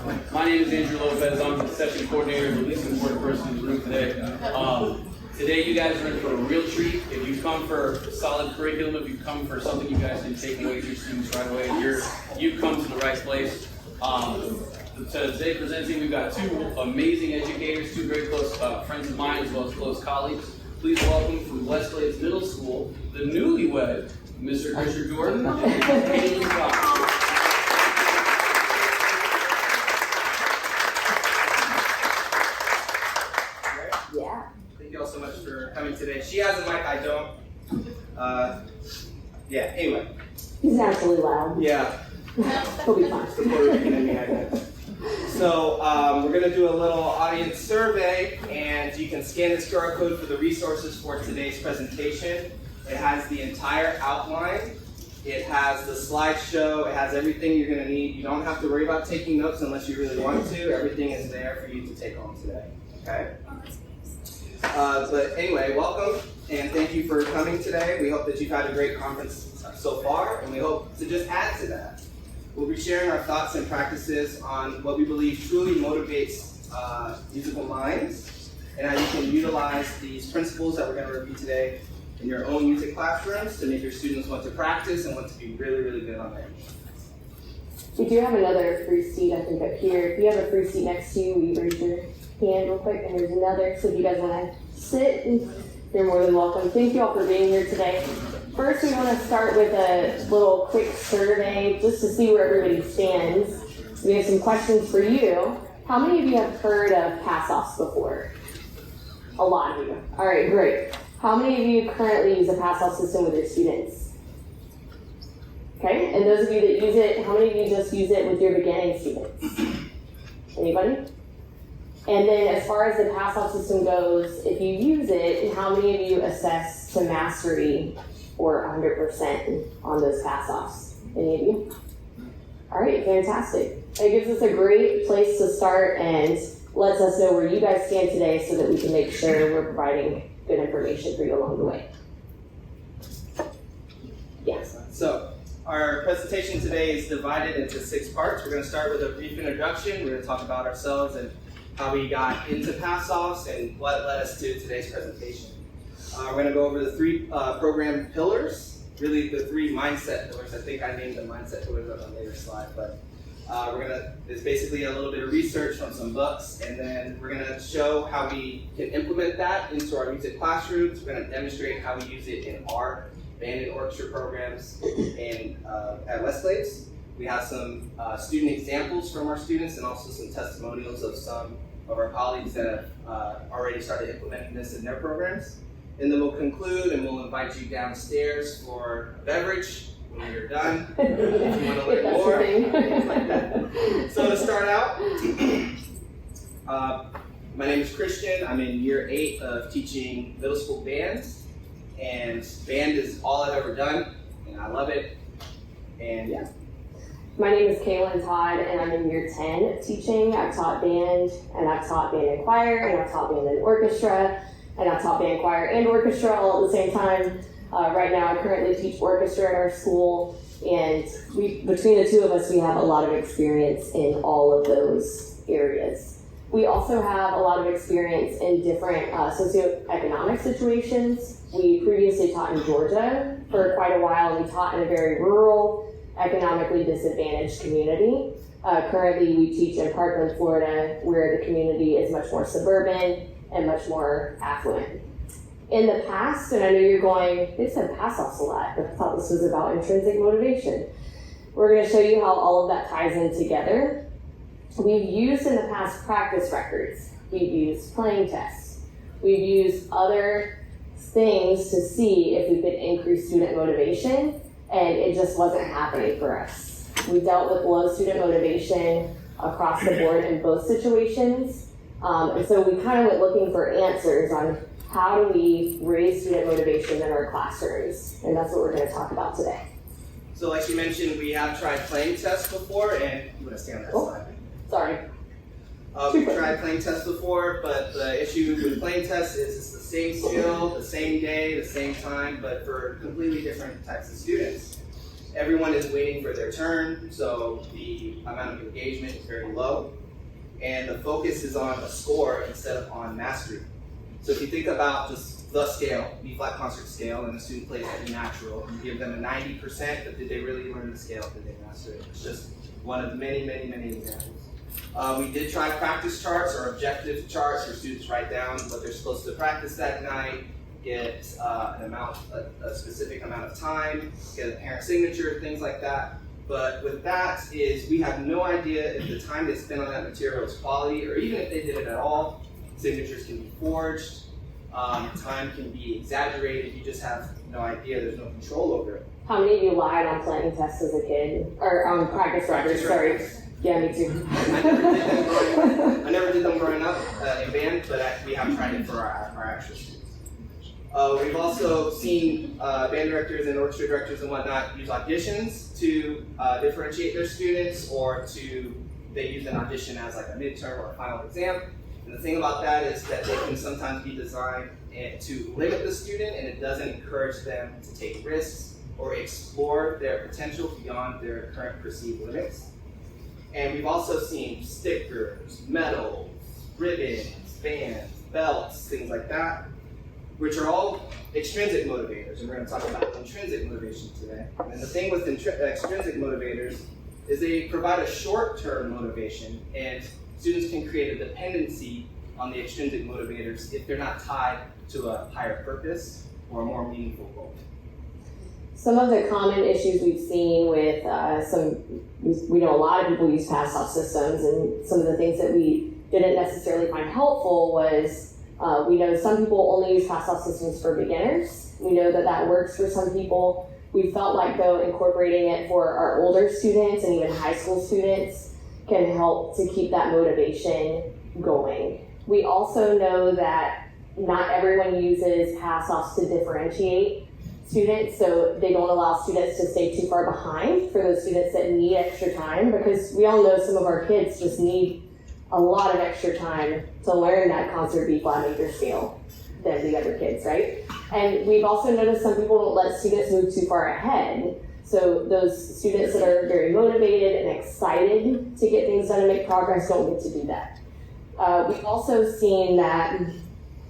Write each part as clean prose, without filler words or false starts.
My name is Andrew Lopez. I'm the session coordinator, the least important person in the room today. Today you guys are in for a real treat. If you come for a solid curriculum, if you come for something you guys can take away with your students right away, you've come to the right place. Today presenting, we've got two amazing educators, two very close friends of mine as well as close colleagues. Please welcome from West Glades Middle School, the newlywed, Mr. Christian Jordan and Kalyn and Christian. Thank you all so much for coming today. She has a mic, I don't. Anyway. He's naturally loud. Yeah. He'll be fine. So we're going to do a little audience survey, and you can scan this QR code for the resources for today's presentation. It has the entire outline. It has the slideshow. It has everything you're going to need. You don't have to worry about taking notes unless you really want to. Everything is there for you to take home today. Okay? But anyway, welcome, and thank you for coming today. We hope that you've had a great conference so far, and we hope to just add to that. We'll be sharing our thoughts and practices on what we believe truly motivates musical minds, and how you can utilize these principles that we're going to review today in your own music classrooms to make your students want to practice and want to be really, really good on their instruments. We do have another free seat, I think, up here. If you have a free seat next to you, will you raise your hand real quick? And there's another, so if you guys want to sit, you're more than welcome. Thank you all for being here today. First, we want to start with a little quick survey just to see where everybody stands. We have some questions for you. How many of you have heard of pass-offs before? A lot of you. All right, great. How many of you currently use a pass-off system with your students? Okay, and those of you that use it, how many of you just use it with your beginning students? Anybody? And then as far as the pass-off system goes, if you use it, how many of you assess to mastery or 100% on those pass-offs? Any of you? All right, fantastic. It gives us a great place to start and lets us know where you guys stand today so that we can make sure we're providing good information for you along the way. Yes. So our presentation today is divided into 6 parts. We're going to start with a brief introduction. We're going to talk about ourselves and how we got into pass-offs and what led us to today's presentation. We're going to go over the 3 program pillars, really the 3 mindset pillars. I think I named the mindset pillars on a later slide, but it's basically a little bit of research from some books, and then we're going to show how we can implement that into our music classrooms. We're going to demonstrate how we use it in our band and orchestra programs at West Glades. We have some student examples from our students and also some testimonials of some of our colleagues that have already started implementing this in their programs. And then we'll conclude and we'll invite you downstairs for a beverage when you're done, if you want to learn more, things like that. So to start out, my name is Christian. I'm in year 8 of teaching middle school band, and band is all I've ever done, and I love it. And yeah. My name is Kalyn Todd, and I'm in year 10 of teaching. I've taught band, and I've taught band and choir, and I've taught band and orchestra, and I've taught band, choir, and orchestra all at the same time. Right now, I currently teach orchestra at our school, and between the 2 of us, we have a lot of experience in all of those areas. We also have a lot of experience in different socioeconomic situations. We previously taught in Georgia for quite a while, and we taught in a very rural, economically disadvantaged community. Currently, we teach in Parkland, Florida, where the community is much more suburban and much more affluent. In the past, and I know you're going, they said pass-offs a lot, but I thought this was about intrinsic motivation. We're going to show you how all of that ties in together. We've used in the past practice records. We've used playing tests. We've used other things to see if we could increase student motivation, and it just wasn't happening for us. We dealt with low student motivation across the board in both situations, and so we kind of went looking for answers on how do we raise student motivation in our classrooms, and that's what we're going to talk about today. So like you mentioned, we have tried playing tests before, and you want to stay on that slide? Sorry. We've tried playing tests before, but the issue with playing tests is it's the same skill, the same day, the same time, but for completely different types of students. everyone is waiting for their turn, so the amount of engagement is very low. And the focus is on a score instead of on mastery. So if you think about just the scale, B flat concert scale, and a student plays E natural, you give them a 90%, but did they really learn the scale? Did they master it? It's just one of many, many, many examples. We did try practice charts or objective charts where students write down what they're supposed to practice that night, get a specific amount of time, get a parent signature, things like that. But with that is we have no idea if the time they spent on that material is quality, or even if they did it at all. Signatures can be forged, time can be exaggerated, you just have no idea, there's no control over it. How many of you lied on planning tests as a kid? Or on practice records, sorry. Yeah, me too. I never did them growing up in band, but we have tried it for our actual students. We've also seen band directors and orchestra directors and whatnot use auditions to differentiate their students, or they use an audition as like a midterm or a final exam. And the thing about that is that they can sometimes be designed to limit the student, and it doesn't encourage them to take risks or explore their potential beyond their current perceived limits. And we've also seen stickers, medals, ribbons, bands, belts, things like that, which are all extrinsic motivators, and we're going to talk about intrinsic motivation today. And the thing with extrinsic motivators is they provide a short-term motivation, and students can create a dependency on the extrinsic motivators if they're not tied to a higher purpose or a more meaningful goal. Some of the common issues we've seen with we know a lot of people use pass-off systems, and some of the things that we didn't necessarily find helpful was we know some people only use pass-off systems for beginners. We know that works for some people. We felt like, though, incorporating it for our older students and even high school students can help to keep that motivation going. We also know that not everyone uses pass-offs to differentiate students, so they don't allow students to stay too far behind for those students that need extra time, because we all know some of our kids just need a lot of extra time to learn that concert B flat major scale than the other kids, right? And we've also noticed some people don't let students move too far ahead. So those students that are very motivated and excited to get things done and make progress don't get to do that. We've also seen that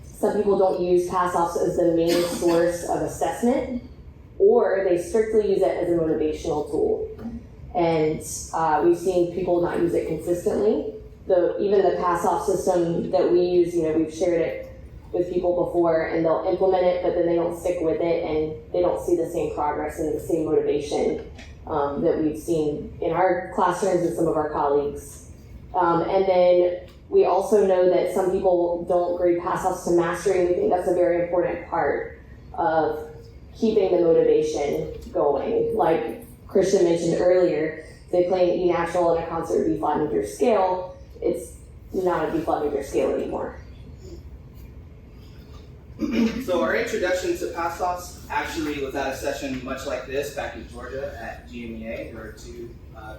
some people don't use pass-offs as the main source of assessment, or they strictly use it as a motivational tool. And we've seen people not use it consistently. Even the pass-off system that we use, we've shared it with people before, and they'll implement it, but then they don't stick with it, and they don't see the same progress and the same motivation that we've seen in our classrooms and some of our colleagues. And then we also know that some people don't grade pass-offs to mastery, and we think that's a very important part of keeping the motivation going. Like Christian mentioned earlier, they play an E natural and a concert B flat major scale. It's not a B flat major scale anymore. So our introduction to pass-offs actually was at a session much like this back in Georgia at GMEA, where two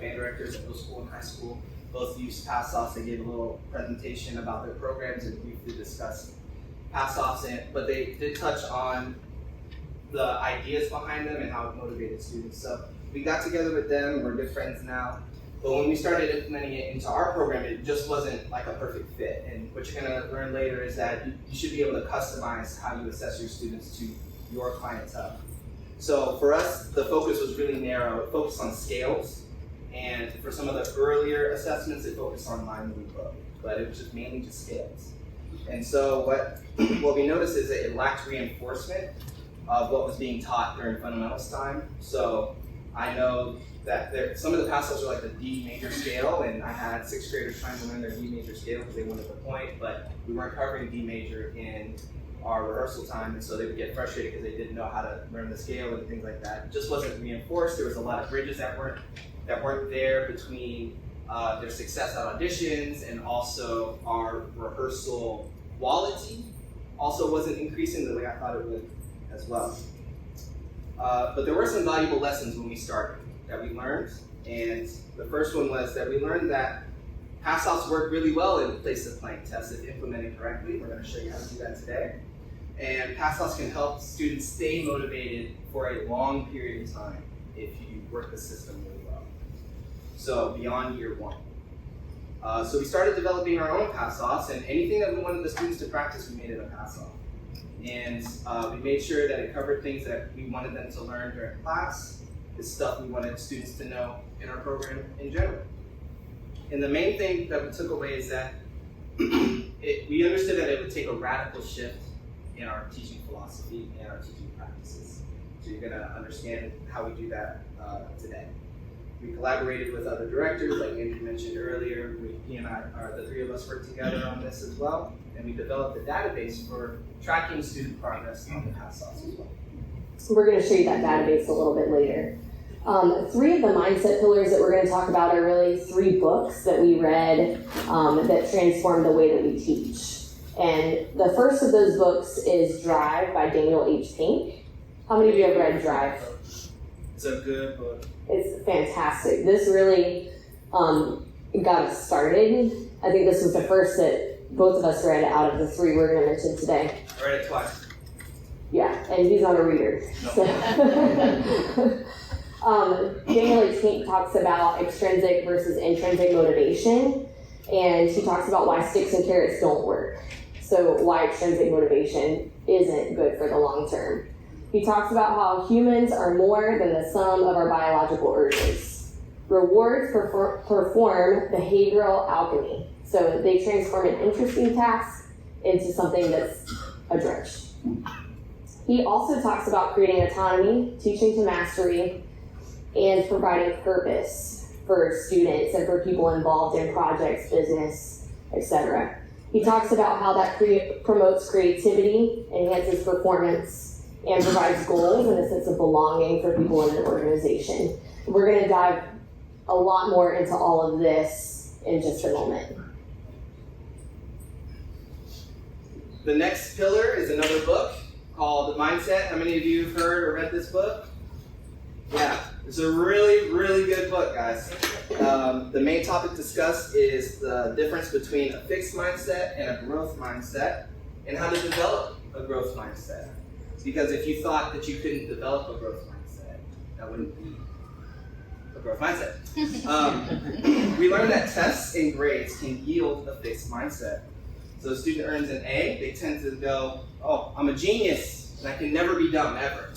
band directors at middle school and high school both used pass-offs. They gave a little presentation about their programs and briefly discussed pass-offs, but they did touch on the ideas behind them and how it motivated students. So we got together with them, we're good friends now. But when we started implementing it into our program, it just wasn't like a perfect fit. And what you're gonna learn later is that you should be able to customize how you assess your students to your clientele. So for us, the focus was really narrow. It focused on scales. And for some of the earlier assessments, it focused on mind movie book, but it was just mainly just scales. And so what we noticed is that it lacked reinforcement of what was being taught during fundamentals time. So I know that some of the pass-offs are like the D major scale, and I had sixth graders trying to learn their D major scale because they wanted the point, but we weren't covering D major in our rehearsal time, and so they would get frustrated because they didn't know how to learn the scale and things like that. It just wasn't reinforced. There was a lot of bridges that weren't there between their success at auditions and also our rehearsal quality also wasn't increasing the way I thought it would as well. But there were some valuable lessons when we started that we learned, and the first one was that we learned that pass-offs work really well in place of planning tests if implemented correctly. We're going to show you how to do that today. And pass-offs can help students stay motivated for a long period of time if you work the system really well. So beyond year one. So we started developing our own pass-offs, and anything that we wanted the students to practice, we made it a pass-off. And we made sure that it covered things that we wanted them to learn during class, the stuff we wanted students to know in our program in general. And the main thing that we took away is that we understood that it would take a radical shift in our teaching philosophy and our teaching practices. So you're gonna understand how we do that today. We collaborated with other directors, like Andrew mentioned earlier. He and I, the three of us, worked together on this as well, and we developed a database for tracking student progress on the pass-offs as well. We're going to show you that database a little bit later. 3 of the mindset pillars that we're going to talk about are really 3 books that we read that transformed the way that we teach. And the first of those books is Drive by Daniel H. Pink. How many of you have read Drive? It's a good book. It's fantastic. This really got us started. I think this was the first that both of us read out of the 3 we're going to mention today. I read it twice. Yeah, and he's not a reader. No. So. Daniel H. Pink talks about extrinsic versus intrinsic motivation, and he talks about why sticks and carrots don't work. So why extrinsic motivation isn't good for the long term. He talks about how humans are more than the sum of our biological urges. Rewards perform behavioral alchemy. So they transform an interesting task into something that's a drudge. He also talks about creating autonomy, teaching to mastery, and providing purpose for students and for people involved in projects, business, etc. He talks about how that promotes creativity, enhances performance, and provides goals and a sense of belonging for people in an organization. We're going to dive a lot more into all of this in just a moment. The next pillar is another book called Mindset. How many of you have heard or read this book? Yeah, it's a really, really good book, guys. The main topic discussed is the difference between a fixed mindset and a growth mindset, and how to develop a growth mindset. Because if you thought that you couldn't develop a growth mindset, that wouldn't be a growth mindset. We learned that tests and grades can yield a fixed mindset. So a student earns an A, they tend to go, oh, I'm a genius, and I can never be dumb, ever.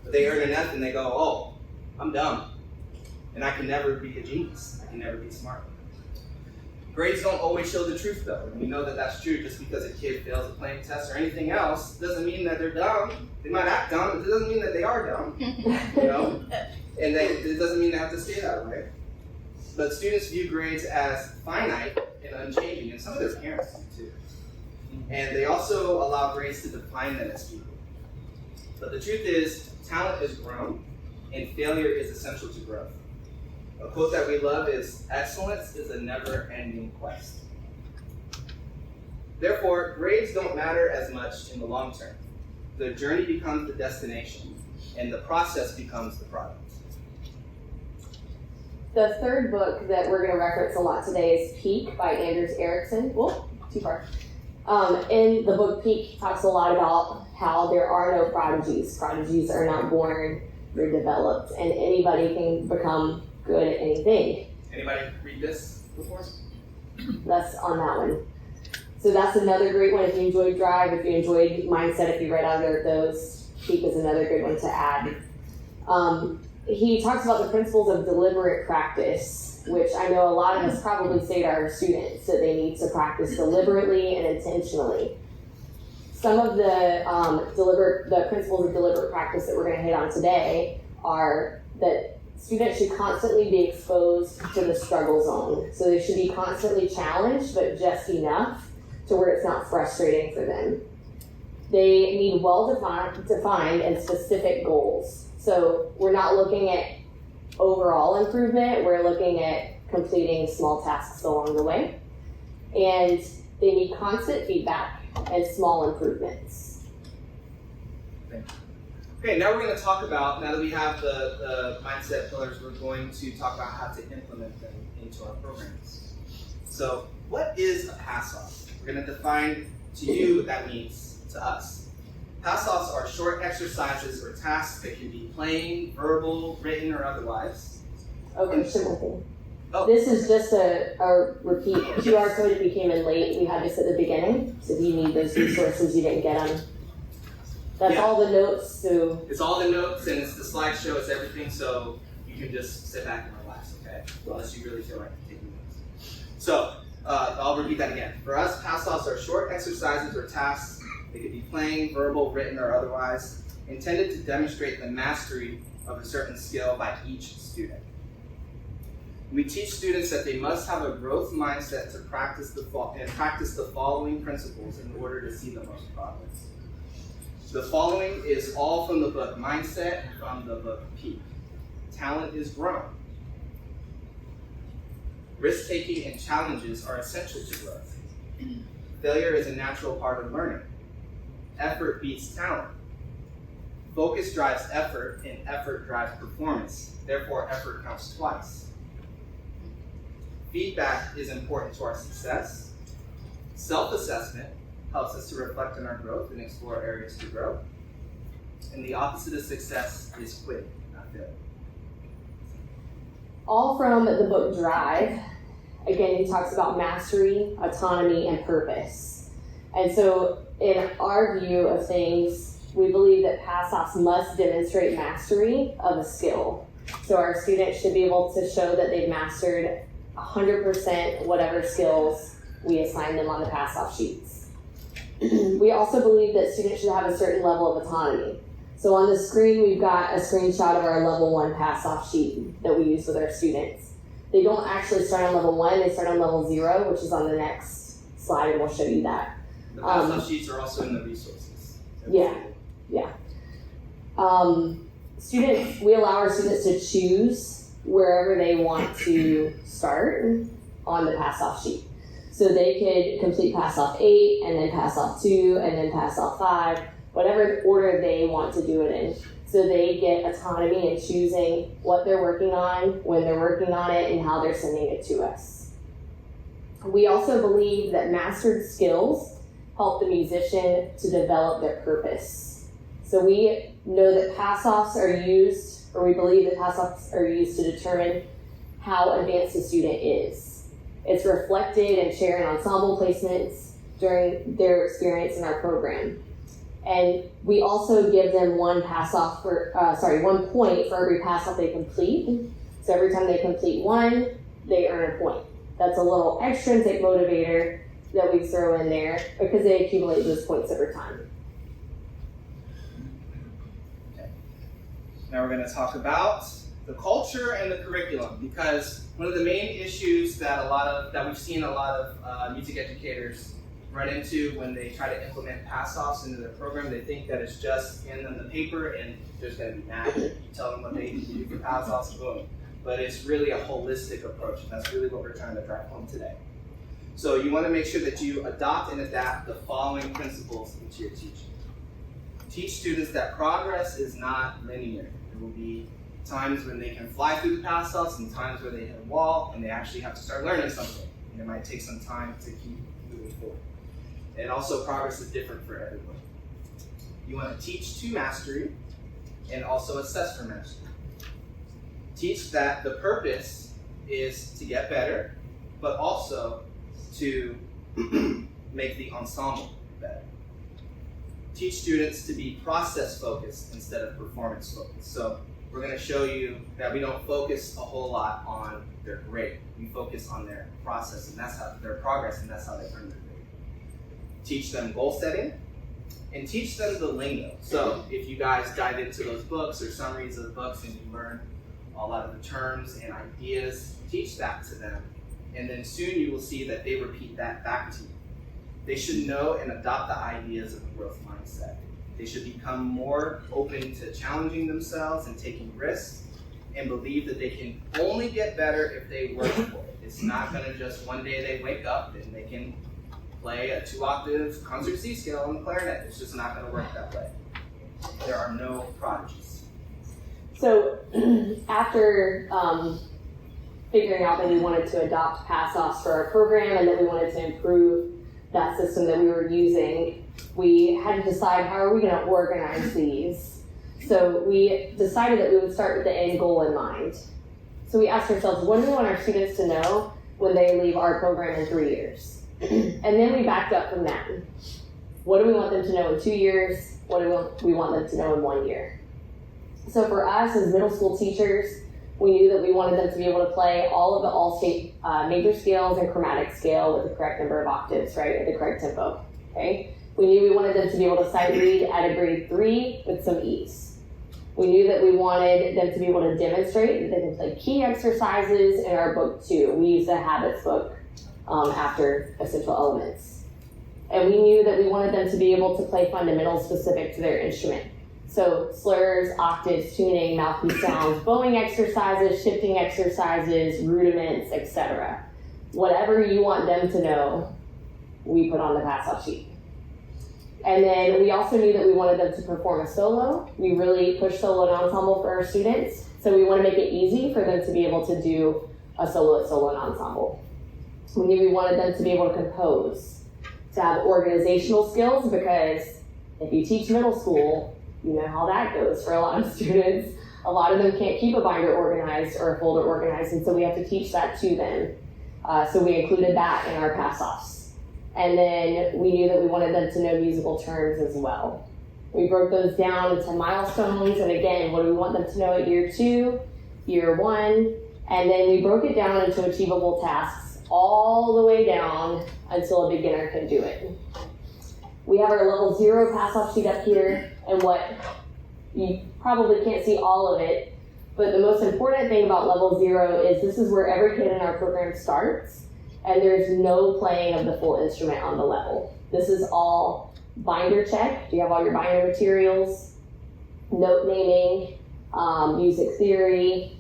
But they earn an F and they go, oh, I'm dumb, and I can never be a genius. I can never be smart. Grades don't always show the truth, though. And we know that that's true. Just because a kid fails a playing test or anything else doesn't mean that they're dumb. They might act dumb, but it doesn't mean that they are dumb. You know? And it doesn't mean they have to stay that way. But students view grades as finite and unchanging, and some of their parents do too. And they also allow grades to define them as people. But the truth is, talent is grown, and failure is essential to growth. A quote that we love is, excellence is a never-ending quest. Therefore, grades don't matter as much in the long term. The journey becomes the destination, and the process becomes the product. The third book that we're going to reference a lot today is Peak by Anders Ericsson. Whoa, too far. In the book Peak, talks a lot about how there are no prodigies. Prodigies are not born, they're developed, and anybody can become good at anything. Anybody read this before? That's on that one. So that's another great one. If you enjoyed Drive, if you enjoyed Mindset, if you read either of those, Peak is another good one to add. He talks about the principles of deliberate practice, which I know a lot of us probably say to our students that they need to practice deliberately and intentionally. Some of the principles of deliberate practice that we're going to hit on today are that students should constantly be exposed to the struggle zone. So they should be constantly challenged, but just enough to where it's not frustrating for them. They need well-defined and specific goals. So we're not looking at overall improvement, we're looking at completing small tasks along the way. And they need constant feedback and small improvements. Okay, now we're going to talk about, now that we have the mindset pillars, we're going to talk about how to implement them into our programs. So, what is a pass-off? We're going to define to you what that means to us. Pass-offs are short exercises or tasks that can be plain, verbal, written, or otherwise. Okay, simple thing. Oh. This is just a repeat. QR code, if you came in late, we had this at the beginning. So if you need those resources, you didn't get them. That's all the notes. So it's all the notes and it's the slideshow. It's everything. So you can just sit back and relax, okay? Unless you really feel like taking notes. So I'll repeat that again. For us, pass-offs are short exercises or tasks. They could be plain, verbal, written, or otherwise, intended to demonstrate the mastery of a certain skill by each student. We teach students that they must have a growth mindset to practice the following principles in order to see the most progress. The following is all from the book Mindset, from the book Peak. Talent is grown. Risk-taking and challenges are essential to growth. Failure is a natural part of learning. Effort beats talent. Focus drives effort, and effort drives performance. Therefore, effort counts twice. Feedback is important to our success. Self-assessment helps us to reflect on our growth and explore areas to grow. And the opposite of success is quitting, not failure. all from the book Drive. Again, he talks about mastery, autonomy, and purpose. And so in our view of things, we believe that pass-offs must demonstrate mastery of a skill. So our students should be able to show that they've mastered 100% whatever skills we assign them on the pass-off sheets. We also believe that students should have a certain level of autonomy. So on the screen, we've got a screenshot of our level 1 pass-off sheet that we use with our students. They don't actually start on level 1, they start on level 0, which is on the next slide, and we'll show you that. The pass-off sheets are also in the resources. Yeah. Students, we allow our students to choose wherever they want to start on the pass-off sheet. So they could complete pass-off 8, and then pass-off 2, and then pass-off 5, whatever order they want to do it in. So they get autonomy in choosing what they're working on, when they're working on it, and how they're sending it to us. We also believe that mastered skills help the musician to develop their purpose. So we know that pass-offs are used, or we believe that pass-offs are used to determine how advanced a student is. It's reflected and shared in ensemble placements during their experience in our program. And we also give them one point for every pass-off they complete. So every time they complete one, they earn a point. That's a little extrinsic motivator that we throw in there because they accumulate those points over time. Okay. Now we're going to talk about the culture and the curriculum, because one of the main issues that we've seen a lot of music educators run into when they try to implement pass-offs into their program, they think that it's just in the paper and there's going to be magic. You tell them what they need to do for pass-offs, boom. But it's really a holistic approach, and that's really what we're trying to drive home today. So you want to make sure that you adopt and adapt the following principles into your teaching. Teach students that progress is not linear. There will be times when they can fly through the pass-offs and times where they hit a wall and they actually have to start learning something. And it might take some time to keep moving forward. And also, progress is different for everyone. You want to teach to mastery and also assess for mastery. Teach that the purpose is to get better, but also to make the ensemble better. Teach students to be process-focused instead of performance-focused. So we're going to show you that we don't focus a whole lot on their grade. We focus on their process, and that's how their progress, and that's how they earn their grade. Teach them goal setting, and teach them the lingo. So if you guys dive into those books or summaries of the books and you learn a lot of the terms and ideas, teach that to them. And then soon you will see that they repeat that back to you. They should know and adopt the ideas of the growth mindset. They should become more open to challenging themselves and taking risks, and believe that they can only get better if they work for it. It's not going to just one day they wake up and they can play a 2-octave concert C scale on the clarinet. It's just not going to work that way. There are no prodigies. So after figuring out that we wanted to adopt pass-offs for our program and that we wanted to improve that system that we were using, we had to decide how are we going to organize these. So we decided that we would start with the end goal in mind. So we asked ourselves, what do we want our students to know when they leave our program in 3 years? And then we backed up from that. What do we want them to know in 2 years? What do we want them to know in 1 year? So for us as middle school teachers, we knew that we wanted them to be able to play all of the all-state major scales and chromatic scale with the correct number of octaves, right, at the correct tempo, okay? We knew we wanted them to be able to sight read at a grade 3 with some ease. We knew that we wanted them to be able to demonstrate that they can play key exercises in our book too. We used a habits book after essential elements. And we knew that we wanted them to be able to play fundamentals specific to their instrument. So slurs, octaves, tuning, mouthpiece sounds, bowing exercises, shifting exercises, rudiments, etc. Whatever you want them to know, we put on the pass-off sheet. And then we also knew that we wanted them to perform a solo. We really push solo and ensemble for our students. So we want to make it easy for them to be able to do a solo and ensemble. We knew we wanted them to be able to compose, to have organizational skills, because if you teach middle school, you know how that goes for a lot of students. A lot of them can't keep a binder organized or a folder organized, and so we have to teach that to them. So we included that in our pass-offs. And then we knew that we wanted them to know musical terms as well. We broke those down into milestones, and again, what do we want them to know at year 2, year 1, and then we broke it down into achievable tasks all the way down until a beginner can do it. We have our level 0 pass-off sheet up here, and what you probably can't see all of it, but the most important thing about level 0 is this is where every kid in our program starts, and there's no playing of the full instrument on the level. This is all binder check. Do you have all your binder materials? Note naming, music theory.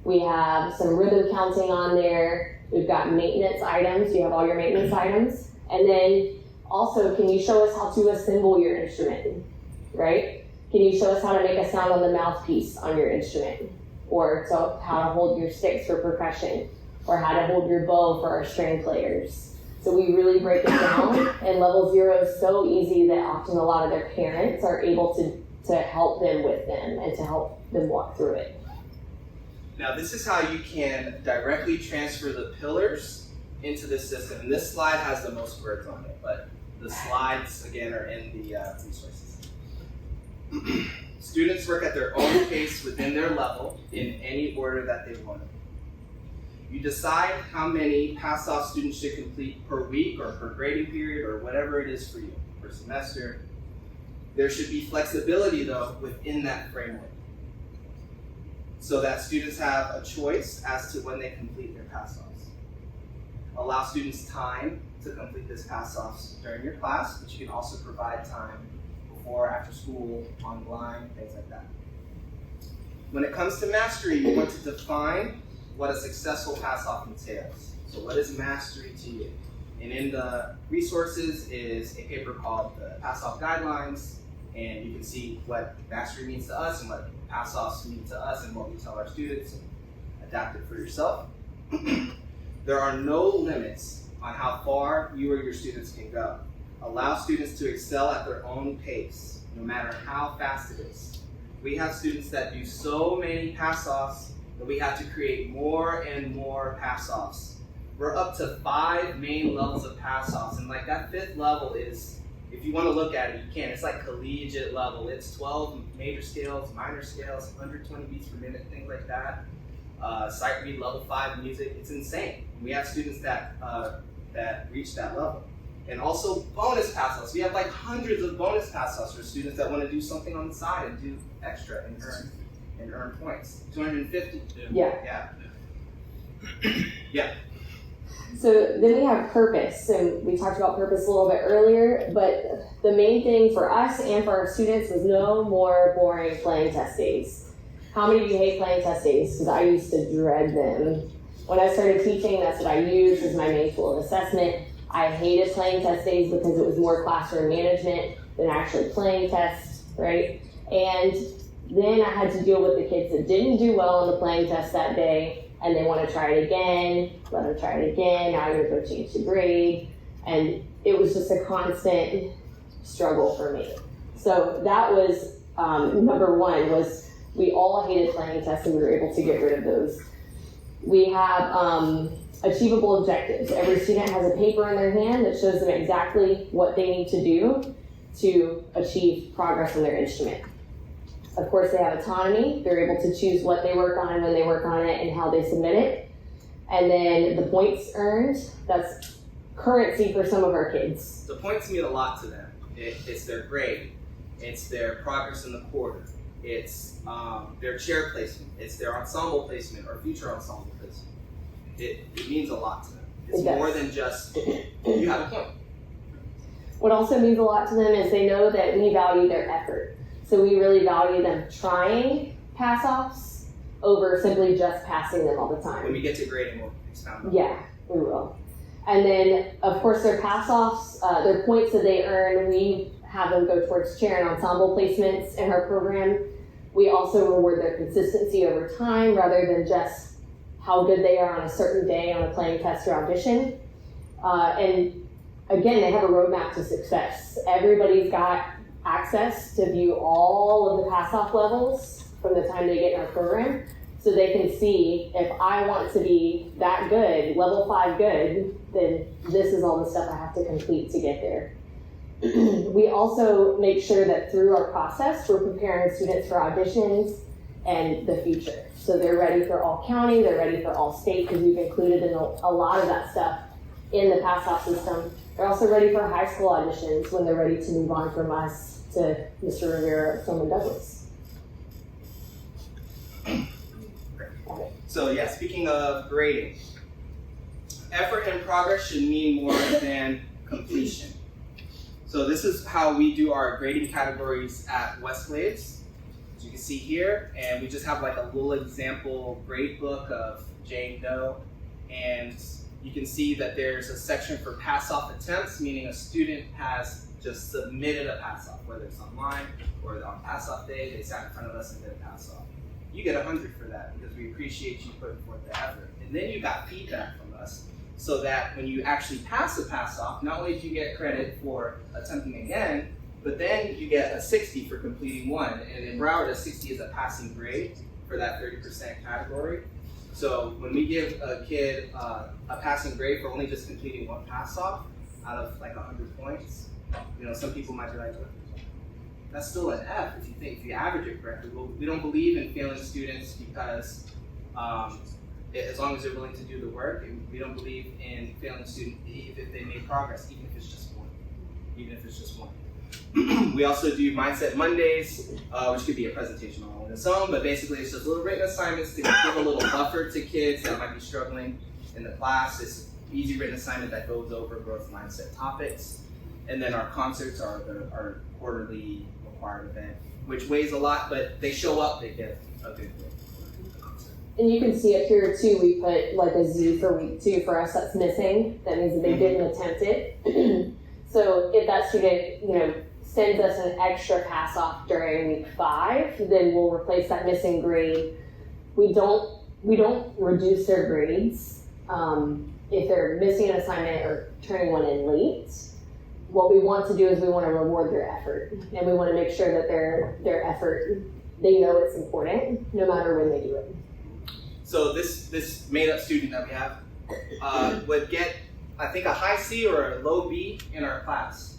We have some rhythm counting on there. We've got maintenance items. Do you have all your maintenance items? And then also, can you show us how to assemble your instrument, right? Can you show us how to make a sound on the mouthpiece on your instrument? Or so how to hold your sticks for percussion, or how to hold your bow for our string players. So we really break it down, and level 0 is so easy that often a lot of their parents are able to help them with them and to help them walk through it. Now this is how you can directly transfer the pillars into this system. And this slide has the most words on it, but the slides, again, are in the resources. Students work at their own pace within their level in any order that they want. You decide how many pass-off students should complete per week or per grading period or whatever it is for you, per semester. There should be flexibility, though, within that framework, so that students have a choice as to when they complete their pass-offs. Allow students time to complete this pass-offs during your class, but you can also provide time before, after school, online, things like that. When it comes to mastery, you want to define what a successful pass-off entails. So what is mastery to you? And in the resources is a paper called the Pass-Off Guidelines, and you can see what mastery means to us and what pass-offs mean to us and what we tell our students, and adapt it for yourself. There are no limits on how far you or your students can go. Allow students to excel at their own pace, no matter how fast it is. We have students that do so many pass-offs that we have to create more and more pass-offs. We're up to 5 main levels of pass-offs, and like that 5th level is, if you want to look at it, you can. It's like collegiate level. It's 12 major scales, minor scales, 120 beats per minute, things like that. Sight read level 5 music. It's insane. We have students that reach that level. And also bonus pass-offs. We have like hundreds of bonus pass-offs for students that want to do something on the side and do extra and earn points. 250. Yeah. Yeah. So then we have purpose. So we talked about purpose a little bit earlier, but the main thing for us and for our students was no more boring playing test days. How many of you hate playing test days? Because I used to dread them. When I started teaching, that's what I used as my main tool of assessment. I hated playing test days because it was more classroom management than actually playing tests, right? And then I had to deal with the kids that didn't do well on the playing test that day, and they want to try it again, let them try it again, now you're going to go change the grade. And it was just a constant struggle for me. So that was number one, was we all hated planning tests and we were able to get rid of those. We have achievable objectives. Every student has a paper in their hand that shows them exactly what they need to do to achieve progress in their instrument. Of course, they have autonomy. They're able to choose what they work on and when they work on it and how they submit it. And then the points earned, that's currency for some of our kids. The points mean a lot to them. It's their grade. It's their progress in the quarter. It's their chair placement. It's their ensemble placement or future ensemble placement. It means a lot to them. It's more than just, you have a point. What also means a lot to them is they know that we value their effort. So we really value them trying pass-offs over simply just passing them all the time. When we get to grading, we'll expound on that. Yeah, we will. And then, of course, their pass-offs, their points that they earn, we have them go towards chair and ensemble placements in our program. We also reward their consistency over time rather than just how good they are on a certain day on a playing test or audition. And again, they have a roadmap to success. Everybody's got access to view all of the pass-off levels from the time they get in our program, so they can see if I want to be that good, level 5 good, then this is all the stuff I have to complete to get there. We also make sure that through our process, we're preparing students for auditions and the future. So they're ready for all county, they're ready for all state, because we've included in a lot of that stuff in the pass-off system. They're also ready for high school auditions when they're ready to move on from us to Mr. Rivera, Film, and Douglas. So yeah, speaking of grading, effort and progress should mean more than completion. So this is how we do our grading categories at Westwaves, as you can see here, and we just have like a little example grade book of Jane Doe, and you can see that there's a section for pass-off attempts, meaning a student has just submitted a pass-off, whether it's online or on pass-off day, they sat in front of us and did a pass-off. You get 100 for that because we appreciate you putting forth the effort. And then you got feedback from us so that when you actually pass a pass-off, not only do you get credit for attempting again, but then you get a 60 for completing one. And in Broward, a 60 is a passing grade for that 30% category. So when we give a kid a passing grade for only just completing one pass-off out of like 100 points, you know, some people might be like, that's still an F if you average it correctly. Well, we don't believe in failing students because as long as they're willing to do the work, and we don't believe in failing students if they make progress, even if it's just one. We also do Mindset Mondays, which could be a presentation all on its own, but basically it's just little written assignments to give a little buffer to kids that might be struggling in the class. It's an easy written assignment that goes over growth mindset topics. And then our concerts are our quarterly required event, which weighs a lot, but they show up, they get a good grade. And you can see up here too, we put like a Z for week 2 for us that's missing. That means that they didn't attempt it. So if that student, you know, sends us an extra pass off during week 5, then we'll replace that missing grade. We don't reduce their grades if they're missing an assignment or turning one in late. What we want to do is we want to reward their effort, and we want to make sure that their effort, they know it's important no matter when they do it. So this made up student that we have would get, I think, a high C or a low B in our class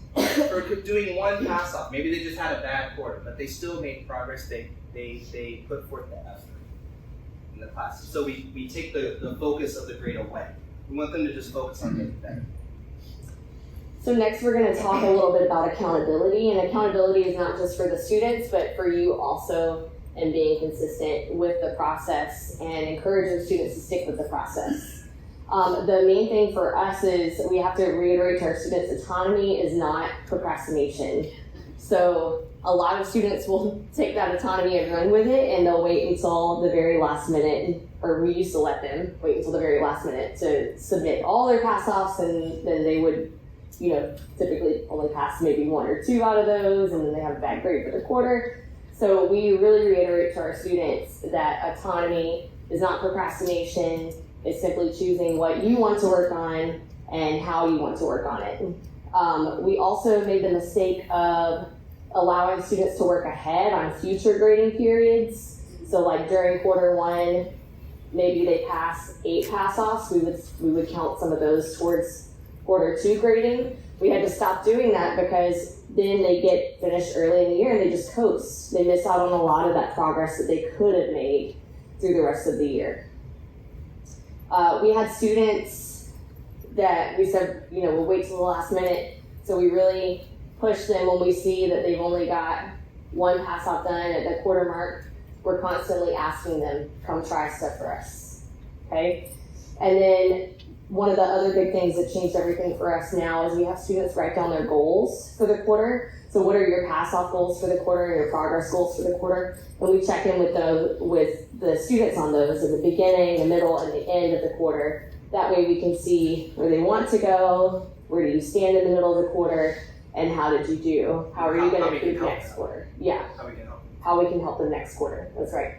for doing one pass off. Maybe they just had a bad quarter, but they still made progress. They put forth the effort in the class. So we take the focus of the grade away. We want them to just focus on getting better. So next we're going to talk a little bit about accountability, and accountability is not just for the students, but for you also, and being consistent with the process and encouraging students to stick with the process. The main thing for us is we have to reiterate to our students autonomy is not procrastination. So a lot of students will take that autonomy and run with it, and they'll wait until the very last minute, or we used to let them wait until the very last minute to submit all their pass-offs, and then they would, you know, typically only pass maybe 1 or 2 out of those, and then they have a bad grade for the quarter. So we really reiterate to our students that autonomy is not procrastination. It's simply choosing what you want to work on and how you want to work on it. We also made the mistake of allowing students to work ahead on future grading periods. So like during quarter one, maybe they pass 8 pass-offs, we would count some of those towards quarter 2 grading. We had to stop doing that because then they get finished early in the year and they just coast. They miss out on a lot of that progress that they could have made through the rest of the year. We had students that we said, we'll wait till the last minute. So we really push them when we see that they've only got 1 pass-off done at the quarter mark. We're constantly asking them, come try stuff for us, okay? And then one of the other big things that changed everything for us now is we have students write down their goals for the quarter. So what are your pass-off goals for the quarter and your progress goals for the quarter? And we check in with the students on those at the beginning, the middle, and the end of the quarter. That way we can see where they want to go, where do you stand in the middle of the quarter, and how did you do? How are you going to improve next quarter? Yeah. How we can help them next quarter. That's right.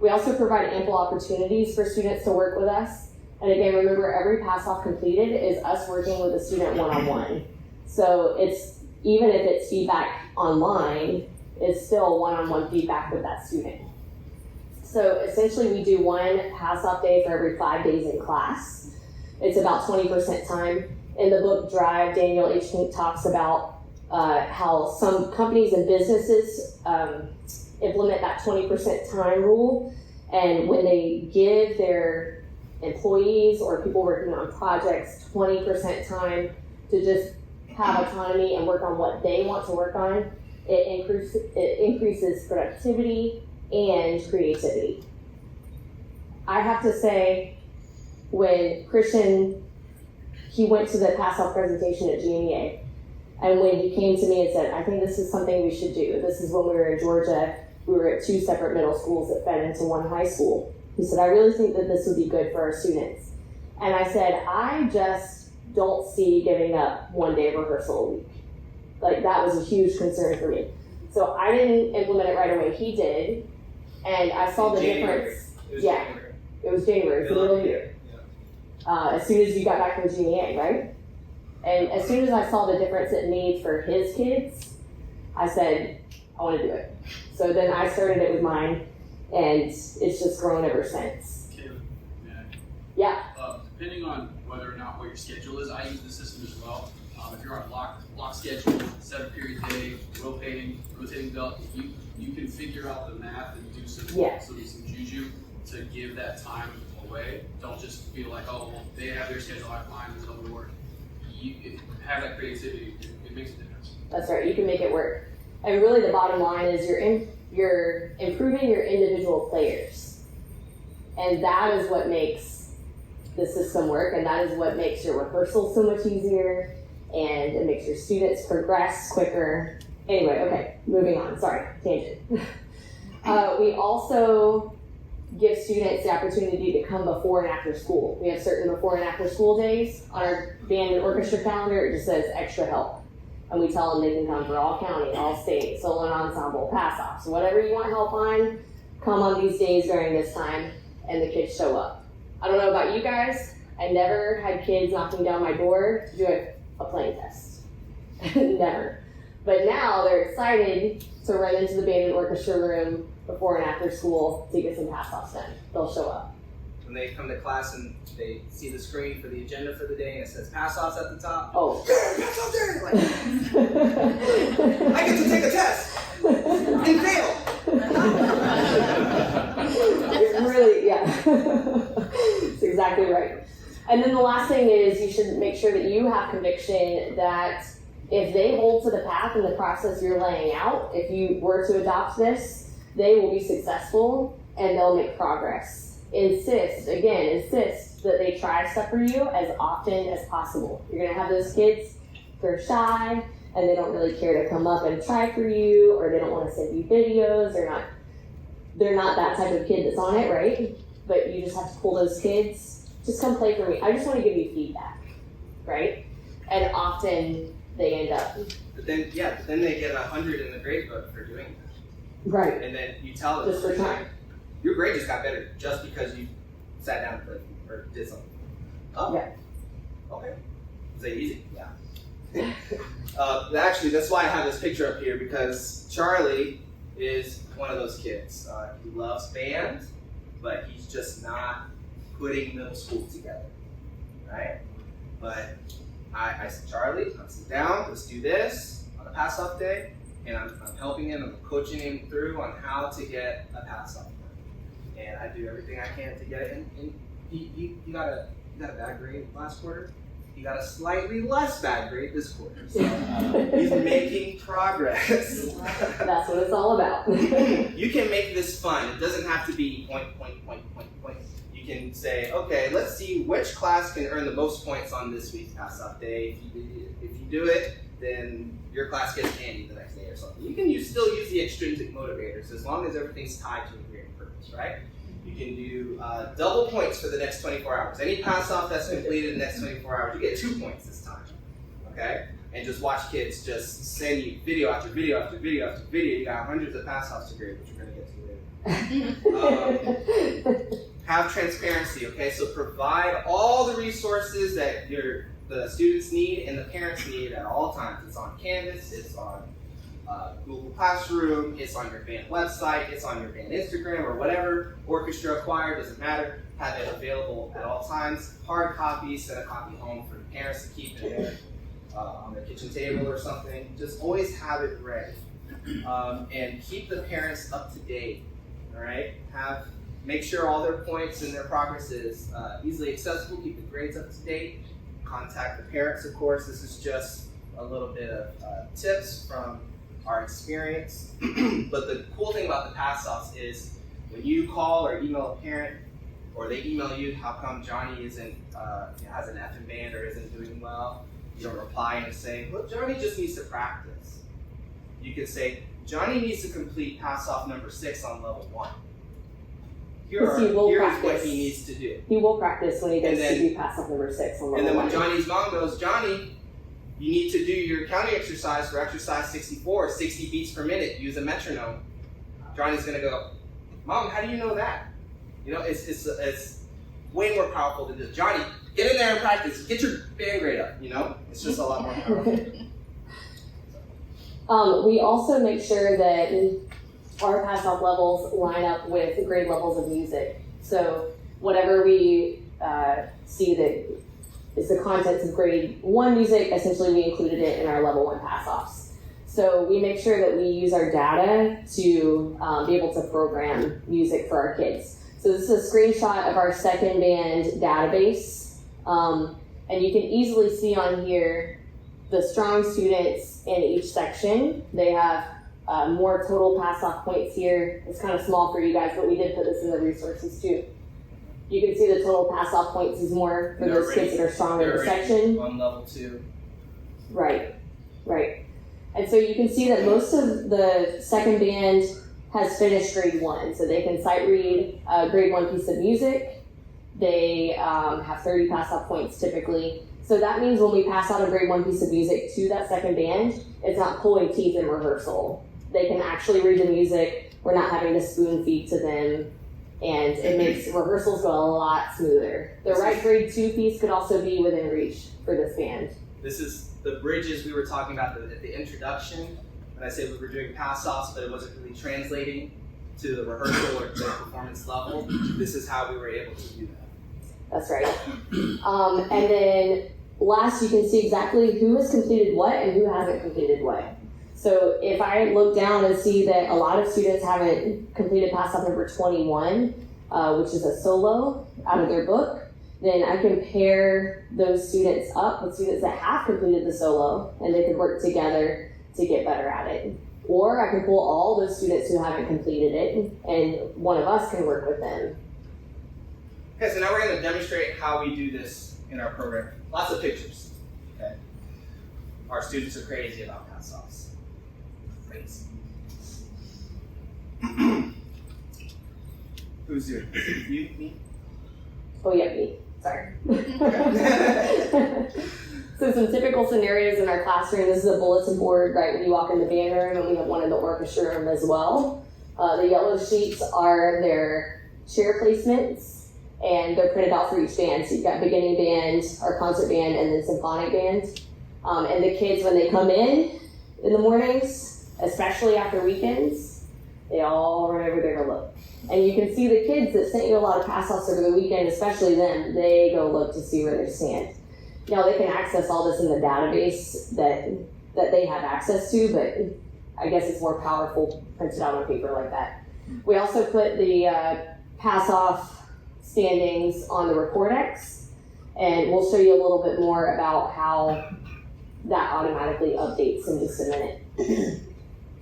We also provide ample opportunities for students to work with us. And again, remember, every pass-off completed is us working with a student one-on-one. So even if it's feedback online, it's still one-on-one feedback with that student. So essentially, we do 1 pass-off day for every 5 days in class. It's about 20% time. In the book Drive, Daniel H. Pink talks about how some companies and businesses implement that 20% time rule, and when they give their employees or people working on projects 20% time to just have autonomy and work on what they want to work on, it increases productivity and creativity. I have to say, when Christian, he went to the pass-off presentation at GMEA, and when he came to me and said, I think this is something we should do. This is when we were in Georgia. We were at 2 separate middle schools that fed into 1 high school. He said, I really think that this would be good for our students. And I said, I just don't see giving up 1 day of rehearsal a week. Like, that was a huge concern for me. So I didn't implement it right away. He did. And I saw the difference. It was January. So literally, as soon as you got back from GMEA, right? And as soon as I saw the difference it made for his kids, I said, I want to do it. So then I started it with mine, and it's just grown ever since. Kalyn, yeah. Depending on whether or not what your schedule is, I use the system as well. If you're on a block schedule, 7-period day, rotating belt, you can figure out the math and do some juju to give that time away. Don't just feel like, oh, well, they have their schedule, I have mine, and it'll work. You have that creativity, it makes a difference. That's right, you can make it work. And really the bottom line is you're improving your individual players. And that is what makes the system work, and that is what makes your rehearsal so much easier, and it makes your students progress quicker. Anyway, okay, moving on, sorry, tangent. We also give students the opportunity to come before and after school. We have certain before and after school days. On our band and orchestra calendar, it just says extra help. And we tell them they can come for all county, all state, solo and ensemble, pass-offs. So whatever you want help on, come on these days during this time, and the kids show up. I don't know about you guys, I never had kids knocking down my door to do a playing test. Never. But now they're excited to run into the band and orchestra room before and after school to get some pass-offs done. They'll show up. When they come to class and they see the screen for the agenda for the day and it says pass-offs at the top. Oh. Yeah, pass-off there! Like, I get to take a test and fail. It's really, it's exactly right. And then the last thing is you should make sure that you have conviction that if they hold to the path and the process you're laying out, if you were to adopt this, they will be successful and they'll make progress. Insist that they try stuff for you as often as possible. You're gonna have those kids who are shy and they don't really care to come up and try for you, or they don't want to send you videos. They're not that type of kid that's on it, right? But you just have to pull those kids. Just come play for me. I just want to give you feedback, right? And often they end up. But then they get 100 in the grade book for doing that. Right. And then you tell them, just for time. Your grade just got better just because you sat down and played or did something. Oh. Yeah. Okay. Is that easy? Yeah. Actually, that's why I have this picture up here, because Charlie is one of those kids. He loves band, but he's just not putting middle school together, right? But I said, Charlie, let's sit down, let's do this on a pass-off day, and I'm helping him, I'm coaching him through on how to get a pass-off. And I do everything I can to get it in. He got a bad grade last quarter. He got a slightly less bad grade this quarter. So he's making progress. That's what it's all about. You can make this fun. It doesn't have to be point. You can say, okay, let's see which class can earn the most points on this week's pass-off day. If you do it, then your class gets candy the next day or something. You can still use the extrinsic motivators as long as everything's tied to a greater purpose, right? You can do double points for the next 24 hours. Any pass-off that's completed in the next 24 hours, you get 2 points this time, okay? And just watch kids just send you video after video after video after video. You got hundreds of pass-offs to grade, which we're going to get to later. Have transparency, okay? So provide all the resources that the students need and the parents need at all times. It's on Canvas, it's on Google Classroom, it's on your band website, it's on your band Instagram or whatever, orchestra, choir, doesn't matter. Have it available at all times. Hard copies, send a copy home for the parents to keep in on their kitchen table or something. Just always have it ready. And keep the parents up to date, all right? Make sure all their points and their progress is easily accessible. Keep the grades up to date. Contact the parents, of course. This is just a little bit of tips from our experience. But the cool thing about the pass-offs is when you call or email a parent, or they email you, how come Johnny isn't has an F in band or isn't doing well? You don't reply and say, well, Johnny just needs to practice. You can say, Johnny needs to complete pass-off number 6 on level 1. Here's what he needs to do. He will practice when he gets to do pass-off number 6 on level 1. And then when Johnny's mom goes, Johnny, you need to do your counting exercise for exercise 64, 60 beats per minute, use a metronome. Johnny's gonna go, Mom, how do you know that? You know, it's way more powerful than just, Johnny, get in there and practice, get your band grade up, you know? It's just a lot more powerful. We also make sure that our pass-off levels line up with grade levels of music. So whatever we see that is the contents of grade 1 music, essentially we included it in our level 1 pass-offs. So we make sure that we use our data to be able to program music for our kids. So this is a screenshot of our second band database. And you can easily see on here the strong students in each section. They have more total pass-off points here. It's kind of small for you guys, but we did put this in the resources too. You can see the total pass-off points is more for those kids that are strong in the section. On level 2. Right. And so you can see that most of the second band has finished grade 1. So they can sight read a grade 1 piece of music. They have 30 pass-off points typically. So that means when we pass out a grade 1 piece of music to that second band, it's not pulling teeth in rehearsal. They can actually read the music. We're not having to spoon feed to them. And it makes rehearsals go a lot smoother. The right grade 2 piece could also be within reach for this band. This is the bridges we were talking about at the introduction. When I said we were doing pass-offs, but it wasn't really translating to the rehearsal or to the performance level. This is how we were able to do that. That's right. And then last, you can see exactly who has completed what and who hasn't completed what. So if I look down and see that a lot of students haven't completed pass-off number 21, which is a solo out of their book, then I can pair those students up with students that have completed the solo, and they could work together to get better at it. Or I can pull all those students who haven't completed it, and one of us can work with them. Okay, so now we're going to demonstrate how we do this in our program. Lots of pictures. Okay. Our students are crazy about pass-offs. Crazy. Who's doing it? You, me? Oh yeah, me. Sorry. So some typical scenarios in our classroom. This is a bulletin board right when you walk in the band room, and we have one in the orchestra room as well. The yellow sheets are their chair placements, and they're printed out for each band. So you've got beginning band, our concert band, and then symphonic band. And the kids, when they come in the mornings, especially after weekends, they all run over there to look. And you can see the kids that sent you a lot of pass-offs over the weekend, especially them, they go look to see where they stand. Now, they can access all this in the database that they have access to, but I guess it's more powerful printed out on paper like that. We also put the pass-off standings on the Recordex, and we'll show you a little bit more about how that automatically updates in just a minute.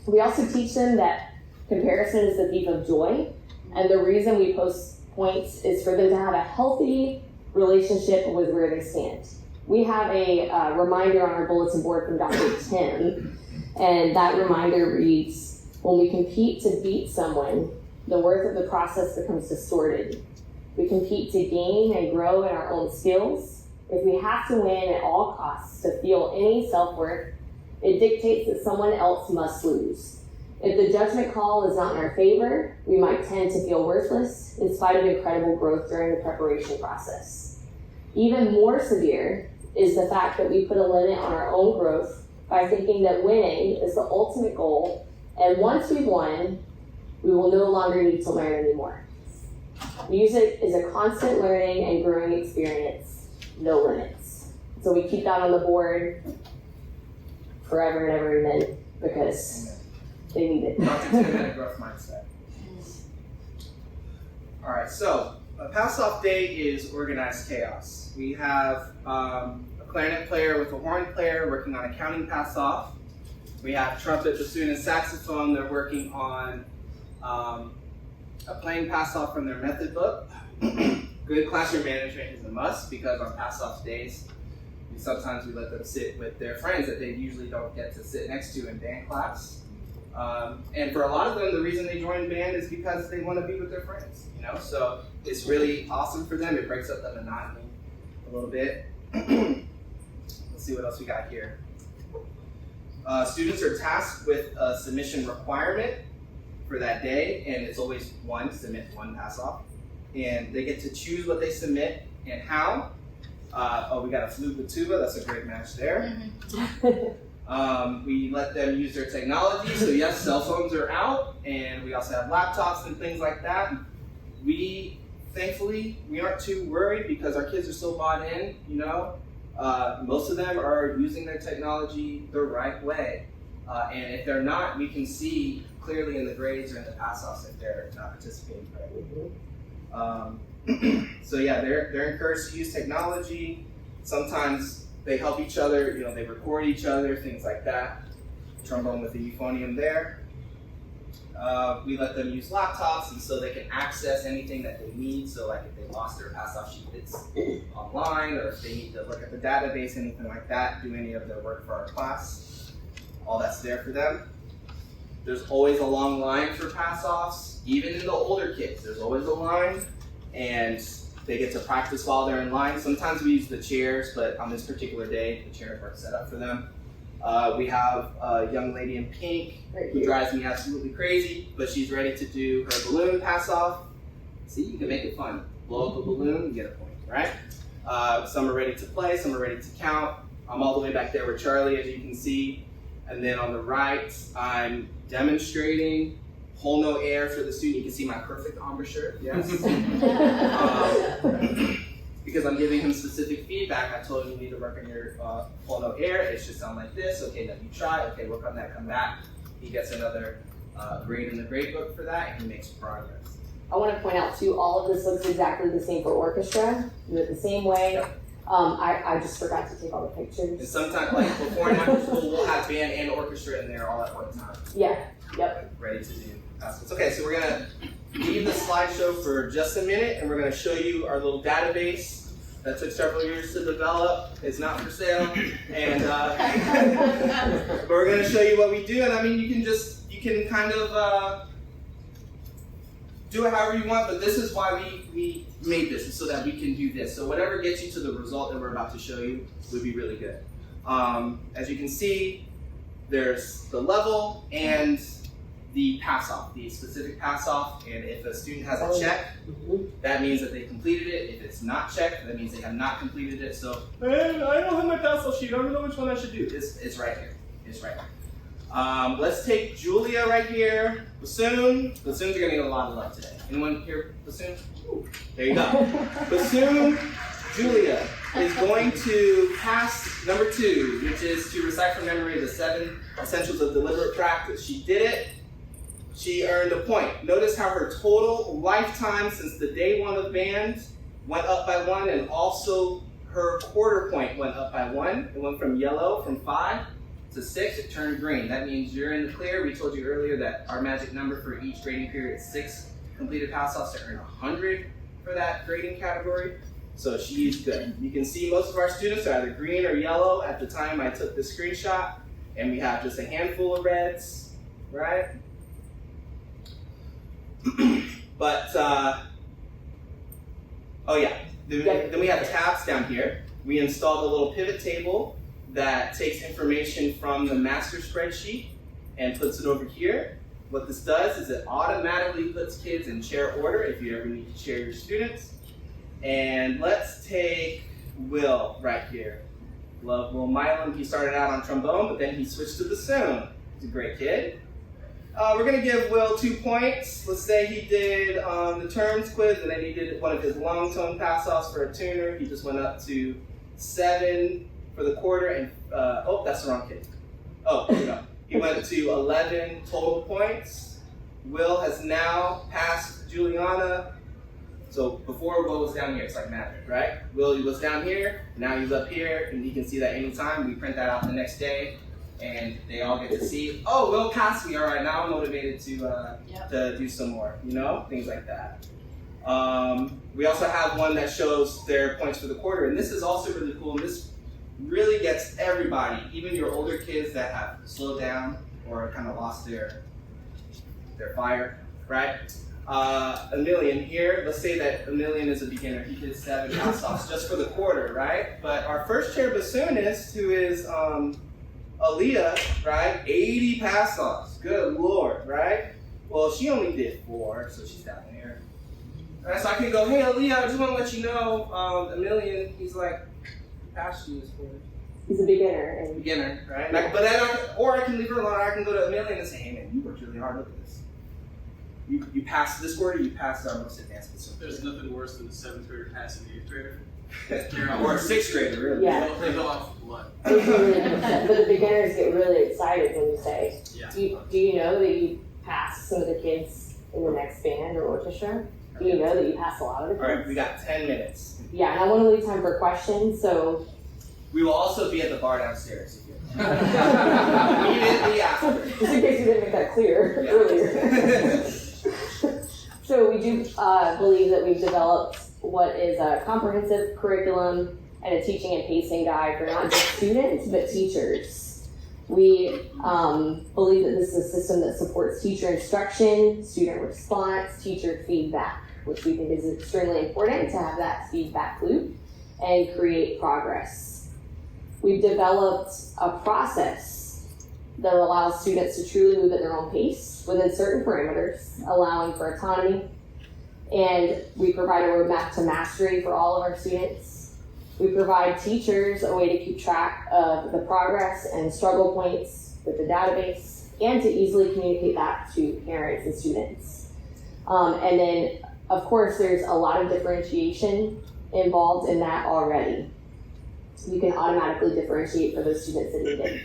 We also teach them that comparison is the thief of joy, and the reason we post points is for them to have a healthy relationship with where they stand. We have a reminder on our bulletin board from Dr. Tim, and that reminder reads, when we compete to beat someone, the worth of the process becomes distorted. We compete to gain and grow in our own skills. If we have to win at all costs to feel any self-worth, it dictates that someone else must lose. If the judgment call is not in our favor, we might tend to feel worthless in spite of incredible growth during the preparation process. Even more severe is the fact that we put a limit on our own growth by thinking that winning is the ultimate goal, and once we've won, we will no longer need to learn anymore. Music is a constant learning and growing experience, no limits. So we keep that on the board forever and ever, amen, because they need it. Dr. Tim had a growth mindset. All right, so a pass-off day is organized chaos. We have a clarinet player with a horn player working on a counting pass-off. We have trumpet, bassoon, and saxophone. They're working on a playing pass-off from their method book. Good classroom management is a must because on pass-off days, sometimes we let them sit with their friends that they usually don't get to sit next to in band class. And for a lot of them, the reason they join band is because they want to be with their friends, you know? So it's really awesome for them. It breaks up the monotony a little bit. Let's see what else we got here. Students are tasked with a submission requirement for that day, and it's always submit one pass-off. And they get to choose what they submit and how. We got a flute with tuba, that's a great match there. We let them use their technology, so yes, cell phones are out, and we also have laptops and things like that. Thankfully, we aren't too worried because our kids are so bought in, you know. Most of them are using their technology the right way. And if they're not, we can see clearly in the grades or in the pass-offs if they're not participating correctly. So yeah, they're encouraged to use technology. Sometimes they help each other, you know, they record each other, things like that. Trombone with the euphonium there. We let them use laptops, and so they can access anything that they need. So like if they lost their pass-off sheet, it's online, or if they need to look at the database, anything like that, do any of their work for our class, all that's there for them. There's always a long line for pass-offs, even in the older kids. There's always a line, and they get to practice while they're in line. Sometimes we use the chairs, but on this particular day, the chairs weren't set up for them. We have a young lady in pink who drives me absolutely crazy, but she's ready to do her balloon pass-off. See, you can make it fun. Blow up a balloon, you get a point, right? Some are ready to play, some are ready to count. I'm all the way back there with Charlie, as you can see. And then on the right, I'm demonstrating whole note air for the student. You can see my perfect embouchure, yes. Because I'm giving him specific feedback. I told him you need to work on your whole note air. It should sound like this. Okay, then you try. Okay, work on that, come back. He gets another grade in the grade book for that, and he makes progress. I want to point out too, all of this looks exactly the same for orchestra. Do it the same way. Yep. I just forgot to take all the pictures. And sometimes, like before in my school, we'll have band and orchestra in there all at one time. Yeah, yep. Ready to do passwords. Okay, so we're gonna leave the slideshow for just a minute, and we're gonna show you our little database that took several years to develop. It's not for sale, and but we're gonna show you what we do. And I mean, you can kind of do it however you want, but this is why we made this, so that we can do this. So whatever gets you to the result that we're about to show you would be really good. As you can see, there's the level and the pass-off, the specific pass-off, and if a student has a check, that means that they completed it. If it's not checked, that means they have not completed it. So, man, I don't have my pass-off sheet. I don't know which one I should do. It's right here. It's right here. Let's take Julia right here. Bassoon. Bassoons are going to get a lot of love today. Anyone here, bassoon? There you go. Bassoon, Julia is going to pass number 2, which is to recite from memory the 7 essentials of deliberate practice. She did it. She earned a point. Notice how her total lifetime since the day 1 of band went up by 1, and also her quarter point went up by 1. It went from yellow, from 5 to 6. It turned green. That means you're in the clear. We told you earlier that our magic number for each grading period is 6 completed pass-offs to earn 100 for that grading category. So she's good. You can see most of our students are either green or yellow at the time I took the screenshot, and we have just a handful of reds, right? But, oh yeah, then we have tabs down here. We installed a little pivot table that takes information from the master spreadsheet and puts it over here. What this does is it automatically puts kids in chair order if you ever need to chair your students. And let's take Will right here. Love Will Milam. He started out on trombone, but then he switched to bassoon. He's a great kid. We're going to give Will 2 points. Let's say he did the terms quiz, and then he did one of his long tone pass-offs for a tuner. He just went up to 7 for the quarter, and oh, that's the wrong kid. Oh, here we go. He went to 11 total points. Will has now passed Juliana. So before Will was down here, it's like magic, right? Will was down here, now he's up here, and you can see that anytime. We print that out the next day, and they all get to see, oh, Will passed me, all right, now I'm motivated to do some more, you know, things like that. We also have one that shows their points for the quarter, and this is also really cool, and this really gets everybody, even your older kids that have slowed down or kind of lost their fire, right? Emilian here, let's say that Emilian is a beginner. He did 7 pass-offs just for the quarter, right? But our first chair bassoonist, who is Aaliyah, right? 80 pass-offs. Good Lord, right? Well, she only did 4, so she's down here. All right, so I can go, hey, Aaliyah, I just want to let you know, Emilian, he's like, passed you this quarter. He's a beginner. Beginner, right? Or I can leave her alone. I can go to Emilian and say, hey, man, you worked really hard. Look at this. You passed this quarter, you passed our most advanced bassoon. There's nothing worse than a 7th grader passing the 8th grader. Or a 6th grader, really. Yeah. They go off blood. But the beginners get really excited when you say, Yeah. do you know that you passed some of the kids in the next band or orchestra? Do you know that you passed a lot of the kids? All right, we got 10 minutes. Yeah, and I want to leave time for questions, so. We will also be at the bar downstairs. Immediately after. Just in case you didn't make that clear earlier. So we do believe that we've developed what is a comprehensive curriculum and a teaching and pacing guide for not just students, but teachers. We believe that this is a system that supports teacher instruction, student response, teacher feedback, which we think is extremely important to have that feedback loop and create progress. We've developed a process that allows students to truly move at their own pace within certain parameters, allowing for autonomy. And we provide a roadmap to mastery for all of our students. We provide teachers a way to keep track of the progress and struggle points with the database and to easily communicate that to parents and students. And then, of course, there's a lot of differentiation involved in that already. You can automatically differentiate for those students that need it.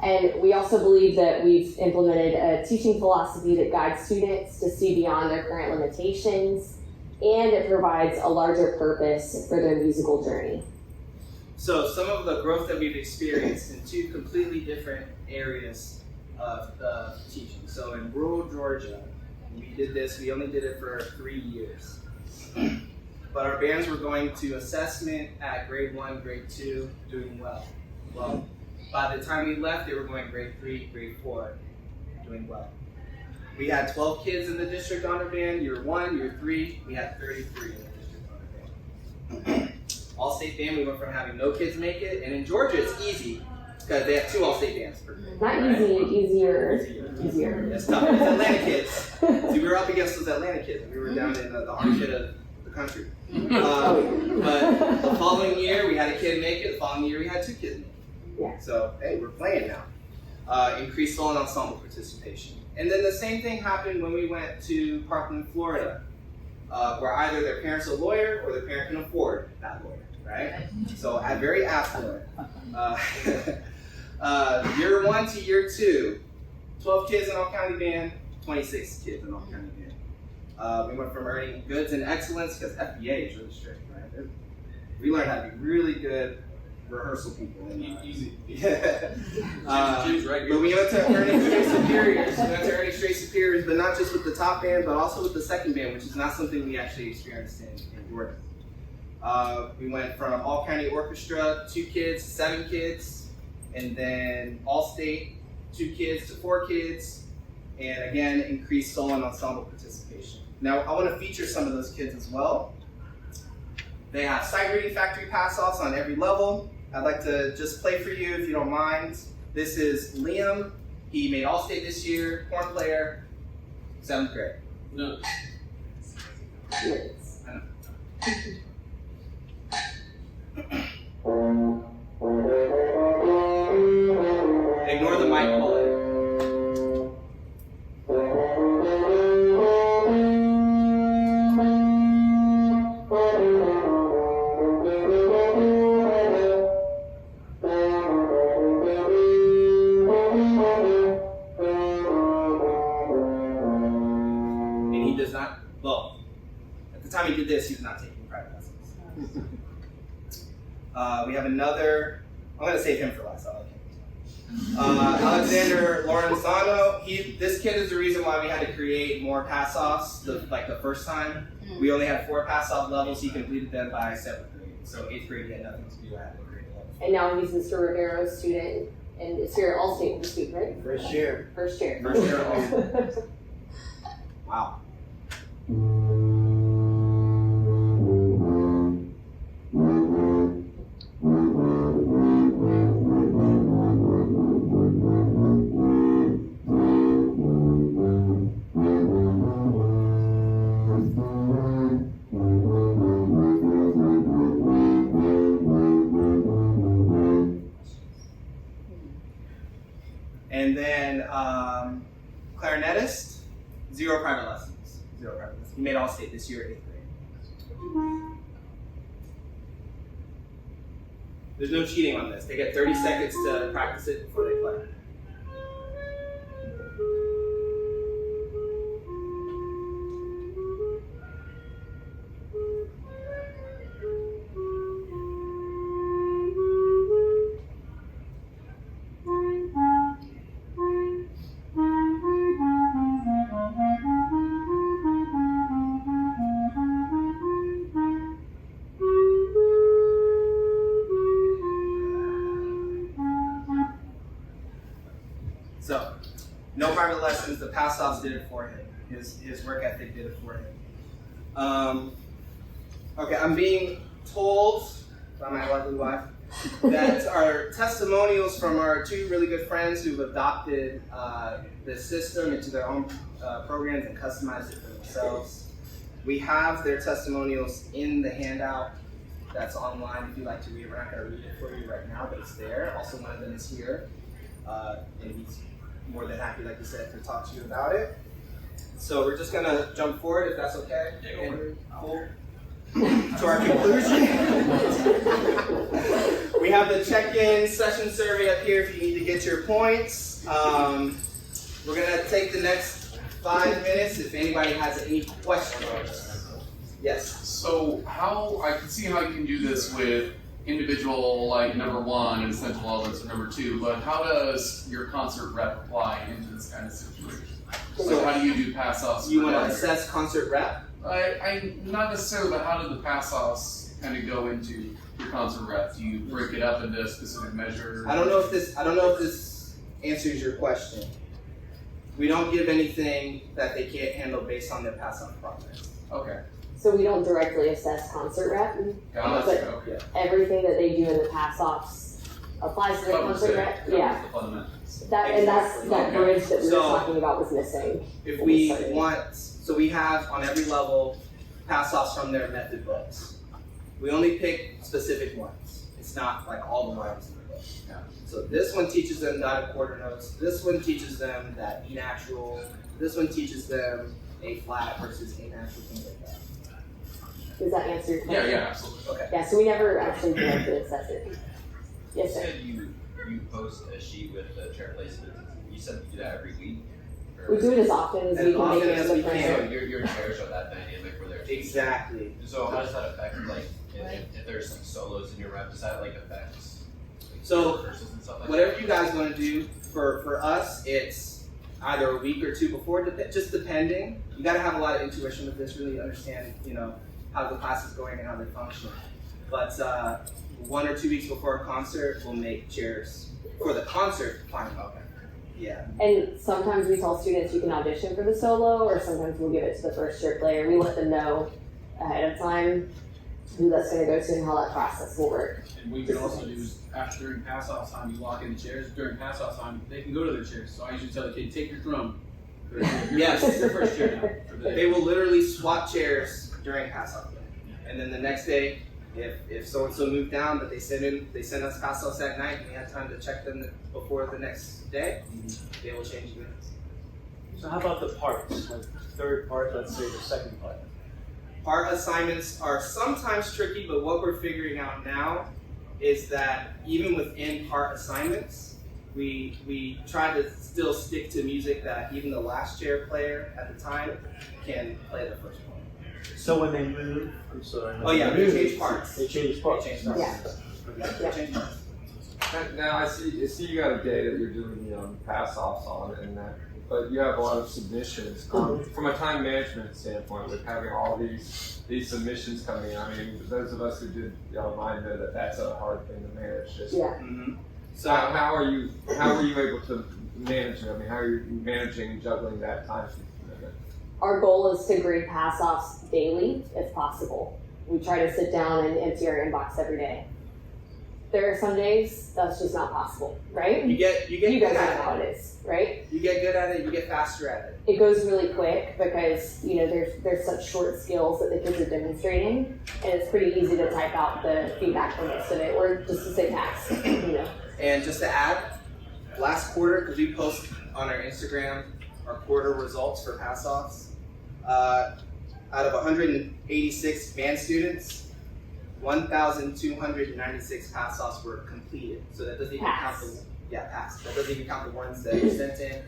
And we also believe that we've implemented a teaching philosophy that guides students to see beyond their current limitations, and it provides a larger purpose for their musical journey. So some of the growth that we've experienced in 2 completely different areas of teaching. So in rural Georgia, we did this, we only did it for 3 years. But our bands were going to assessment at grade 1, grade 2, doing well. Well, by the time we left, they were going grade 3, grade 4, doing well. We had 12 kids in the district honor band, year 1, year 3, we had 33 in the district honor band. All-state band, we went from having no kids make it, and in Georgia, it's easy. because they have 2 all-state bands per grade. Not right? easier. It's tough. It's Atlanta kids. See, we were up against those Atlanta kids. We were down in the armpit of the country. But the following year, we had a kid make it. The following year, we had 2 kids make it. Yeah. So, hey, we're playing now. Increased solo and ensemble participation. And then the same thing happened when we went to Parkland, Florida, where either their parent's a lawyer or their parent can afford that lawyer, right? So, very affluent. Year 1 to year 2, 12 kids in all-county band, 26 kids in all-county band. We went from earning goods and excellence, because FMEA is really strict, right? We learned how to be really good rehearsal people. Easy. Yeah. Right But we went to earning straight superiors. We went to earning straight superiors, but not just with the top band, but also with the second band, which is not something we actually experienced in Jordan. We went from all-county orchestra, 2 kids, 7 kids, and then all-state, 2 kids to 4 kids, and again, increased solo and ensemble participation. Now, I want to feature some of those kids as well. They have sight reading factory pass-offs on every level. I'd like to just play for you, if you don't mind. This is Liam. He made all-state this year, horn player, 7th grade. No. Ignore the mic bullet. And he does not, well, at the time he did this, he was not taking private lessons. We have another, I'm going to save him for last. I like him. Alexander Lorenzano, this kid is the reason why we had to create more pass-offs, the first time. We only had 4 pass-off levels. He completed them by 7th grade. So 8th grade, he had nothing to do at grade 11. And now he's Mr. Rivero's student, and it's here at All-State this week, right? First year. First year. First year also. Wow. And then clarinetist, 0 private lessons. 0 private lessons. He made all-state this year, 8th grade. There's no cheating on this. They get 30 seconds to practice it before they play. So, no private lessons. The pass-offs did it for him. His work ethic did it for him. Okay, I'm being told by my lovely wife that our testimonials from our 2 really good friends who've adopted the system into their own programs and customized it for themselves. We have their testimonials in the handout that's online if you'd like to read it. We're not going to read it for you right now, but it's there. Also, one of them is here. And he's more than happy, like you said, to talk to you about it. So we're just gonna jump forward, if that's okay. And cool. To our conclusion. We have the check-in session survey up here if you need to get your points. We're gonna take the next 5 minutes if anybody has any questions. Yes. So I can see how you can do this with individual, like number 1 and essential elements of number 2, but how does your concert rep apply into this kind of situation? So how do you do pass-offs? You want to assess concert rep? I not necessarily, but how do the pass-offs kind of go into your concert rep? Do you break it up into specific measures? I don't know if this answers your question. We don't give anything that they can't handle based on their pass-off progress. Okay. So we don't directly assess concert rep, Gotcha. but Okay. everything that they do in the pass-offs applies to the Covers concert it. rep. Covers Yeah, the fundamentals. and that's that Okay. bridge that we were So, talking about was missing. If when we we started. want, so we have on every level pass-offs from their method books. We only pick specific ones. It's not like all the lines in the book. Yeah. So this one teaches them dotted quarter notes. This one teaches them that E natural. This one teaches them A flat versus A natural, things like that. Does that answer your Yeah, question? yeah, absolutely. Okay. Yeah, so we never actually directly assess it. Yes, You sir. said you post a sheet with the chair placement. You said you do that every week? We do it as often as As we can make often it as to we the can. printer. So your chairs are that dynamic where they're Exactly. So how does that affect, like, if there's some solos in your rep, does that like affect So, verses and stuff like whatever you guys want to do, for us, it's either a week or two before, just depending. You got to have a lot of intuition with this, really understand, how the class is going and how they function. But 1 or 2 weeks before a concert, we'll make chairs for the concert. Fine. Okay. Yeah. And sometimes we tell students you can audition for the solo, or sometimes we'll give it to the first year player. We let them know ahead of time who that's going to go to and how that process will work. And we can also do after during pass-off time, you lock in the chairs. During pass-off time, they can go to their chairs. So I usually tell the kid, take your drum. Yes. It's their first chair now for the day. They will literally swap chairs during pass-off day. And then the next day, if so-and-so moved down, but they send us pass-offs at night, and we have time to check them before the next day, they will change again. So how about the parts, like third part, let's say the second part? Part assignments are sometimes tricky, but what we're figuring out now is that even within part assignments, we try to still stick to music that even the last chair player at the time can play the first one. So when they move, I'm sorry. Oh yeah, they change parts. They change parts. They change parts. Yeah. They change parts. Now I see you got a day that you're doing pass offs on and that, but you have a lot of submissions. From a time management standpoint, with having all these submissions coming in, I mean, those of us who did mine know that that's a hard thing to manage. Just Yeah. So how are you able to manage it? I mean, how are you managing and juggling that time commitment? Our goal is to grade pass-offs daily, if possible. We try to sit down and empty our inbox every day. There are some days that's just not possible, right? you get You good guys know at how it. it is, right? You get good at it. You get faster at it. It goes really quick because there's such short skills that the kids are demonstrating, and it's pretty easy to type out the feedback for most of it, or just to say pass. And just to add, last quarter, because we post on our Instagram our quarter results for pass-offs, out of 186 band students, 1,296 pass-offs were completed. So that doesn't even count pass. That doesn't even count the ones that you sent in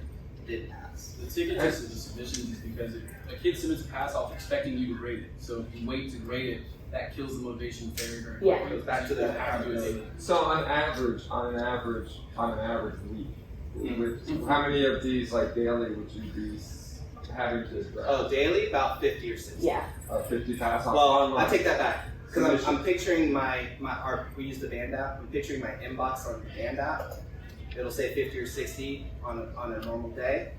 did pass. The ticket test of the submissions is because if a kid submits a pass-off expecting you to grade it. So if you wait to grade it, that kills the motivation very, very quickly. Yeah. It goes back to the You have to do it daily. So on an average week, how many of these like daily would you be having to grab? Oh, daily? About 50 or 60. Yeah. 50 pass offs. Well, I take that back. Because I'm picturing we use the band app. I'm picturing my inbox on the band app. It'll say 50 or 60 on a normal day.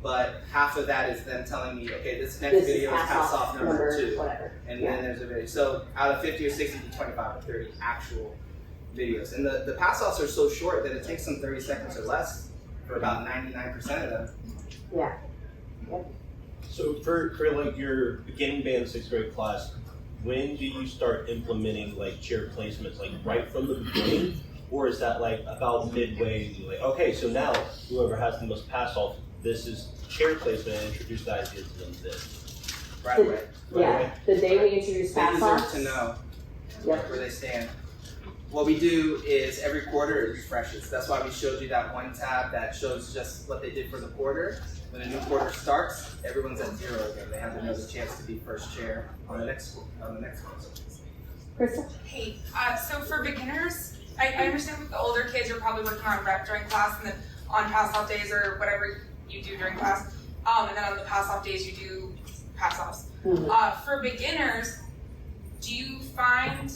But half of that is them telling me, okay, this next video is pass off number 2. Whatever. And then there's a video. So out of 50 or 60 to 25 or 30 actual videos. And the pass offs are so short that it takes them 30 seconds or less for about 99% of them. Yeah. So for like your beginning band 6th grade class, when do you start implementing like chair placements, like right from the beginning? Or is that like about midway, like, okay, so now whoever has the most pass off, this is chair placement, and introduce the idea to them this. Right away. Yeah. The day we introduce They pass-offs. deserve to know Yep. where they stand. What we do is every quarter it refreshes. That's why we showed you that one tab that shows just what they did for the quarter. When a new quarter starts, everyone's at 0 again. They have another chance to be first chair on the next one. Krista? Hey, so for beginners, I understand with the older kids, you're probably working on rep during class and then on pass-off days or whatever you do during class. And then on the pass-off days, you do pass-offs. For beginners, do you find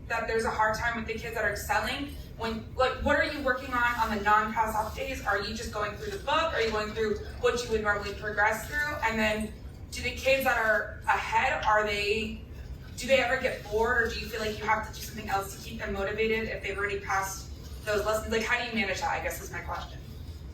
that there's a hard time with the kids that are excelling? What are you working on the non-pass-off days? Are you just going through the book? Are you going through what you would normally progress through? And then do the kids that are ahead, do they ever get bored, or do you feel like you have to do something else to keep them motivated if they've already passed those lessons? Like, how do you manage that? I guess is my question.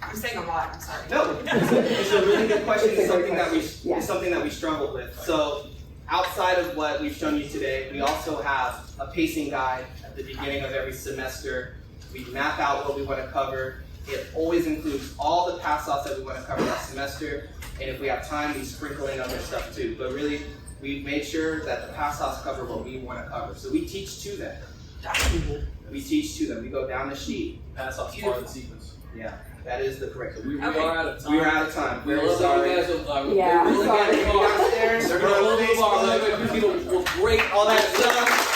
I'm saying a lot. I'm sorry. No, it's a really good question. It's It's a great something that we question. Yeah. it's something that we struggle with. So outside of what we've shown you today, we also have a pacing guide at the beginning of every semester. We map out what we want to cover. It always includes all the pass-offs that we want to cover that semester. And if we have time, we sprinkle in other stuff too. But really, we've made sure that the pass-offs cover what we want to cover. So we teach to them. We teach to them. We go down the sheet. Pass off part of the sequence. Yeah, that is the correct. We are out of time. We are out of time. We Very love sorry. you guys. Yeah, I'm we're sorry. getting far. Downstairs, They're we're gonna on love the bar. Facebook. People will break All that stuff.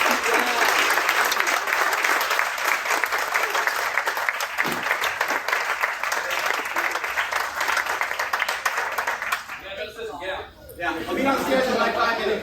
Yeah. Yeah, I'll be downstairs in like 5 minutes.